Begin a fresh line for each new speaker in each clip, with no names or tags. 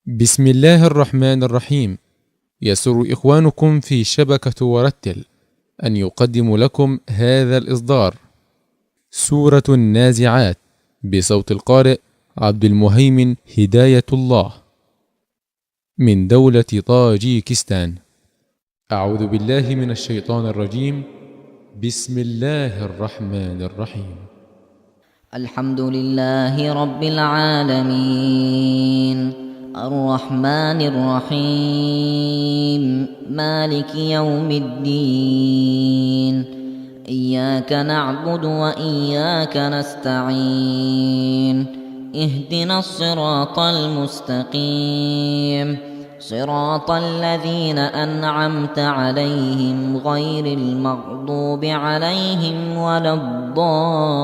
بسم الله الرحمن الرحيم. يسر إخوانكم في شبكة ورتل أن يقدم لكم هذا الإصدار سورة النازعات بصوت القارئ عبد المهيمن هداية الله من دولة طاجيكستان. أعوذ بالله من الشيطان الرجيم. بسم الله الرحمن الرحيم.
الحمد لله رب العالمين الرحمن الرحيم مالك يوم الدين إياك نعبد وإياك نستعين اهدنا الصراط المستقيم صراط الذين أنعمت عليهم غير المغضوب عليهم ولا الضالين.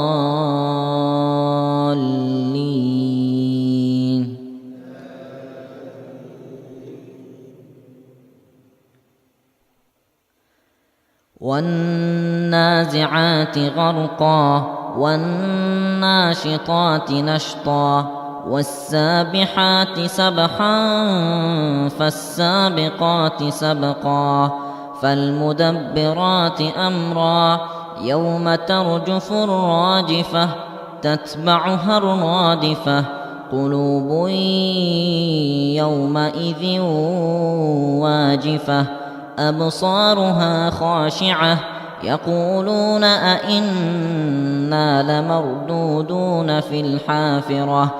والنازعات غرقا والناشطات نشطا والسابحات سبحا فالسابقات سبقا فالمدبرات أمرا يوم ترجف الراجفة تتبعها الرادفة قلوب يومئذ واجفة أبصارها خاشعة يقولون أئنا لمردودون في الحافرة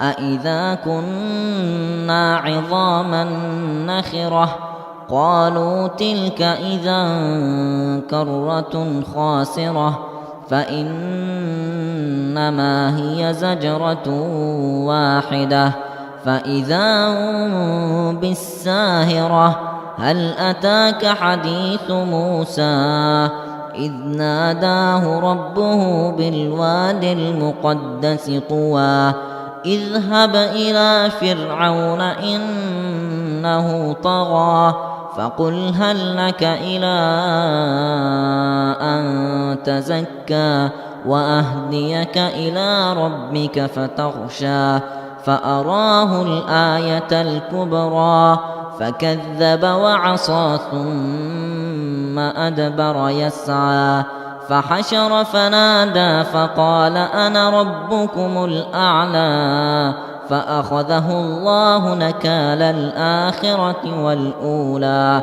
أئذا كنا عظاما نخرة قالوا تلك إذا كرة خاسرة فإنما هي زجرة واحدة فإذا هم بالساهرة هل أتاك حديث موسى إذ ناداه ربه بالواد المقدس طوى اذهب إلى فرعون إنه طغى فقل هل لك إلى أن تزكى وأهديك إلى ربك فتخشى فأراه الآية الكبرى فكذب وعصى ثم أدبر يسعى فحشر فنادى فقال أنا ربكم الأعلى فأخذه الله نكال الآخرة والأولى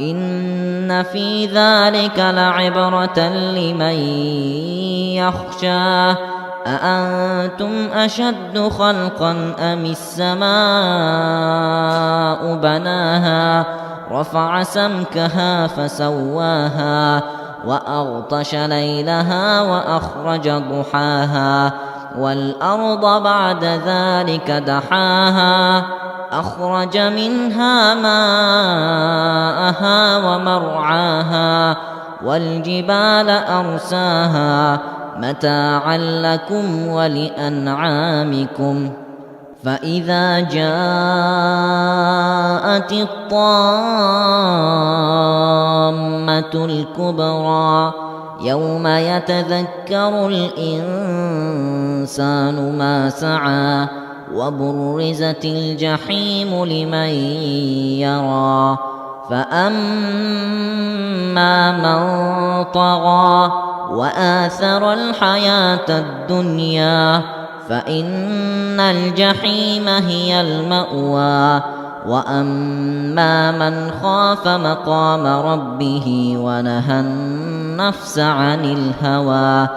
إن في ذلك لعبرة لمن يخشى أأنتم أشد خلقا أم السماء بناها رفع سمكها فسواها وأغطش ليلها وأخرج ضحاها والأرض بعد ذلك دحاها أخرج منها ماءها ومرعاها والجبال أرساها متاعا لكم ولأنعامكم فإذا جاءت الطامة الكبرى يوم يتذكر الإنسان ما سعى وبرزت الجحيم لمن يرى فأما من طغى وآثر الحياة الدنيا فإن الجحيم هي المأوى وأما من خاف مقام ربه ونهى النفس عن الهوى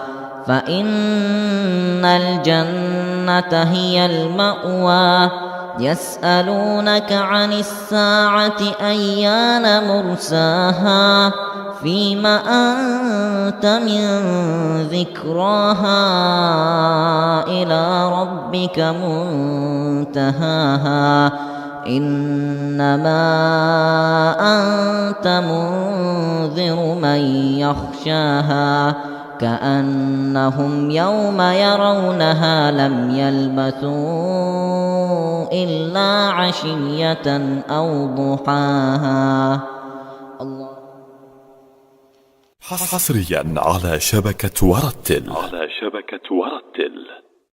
فإن الجنة هي المأوى يسألونك عن الساعة أيان مرساها فيم أنت من ذكراها إلى ربك منتهاها إنما أنت منذر من يخشاها كأنهم يوم يرونها لم يلبثوا إلا عشية أو ضحاها.
حصريا على شبكة ورتل.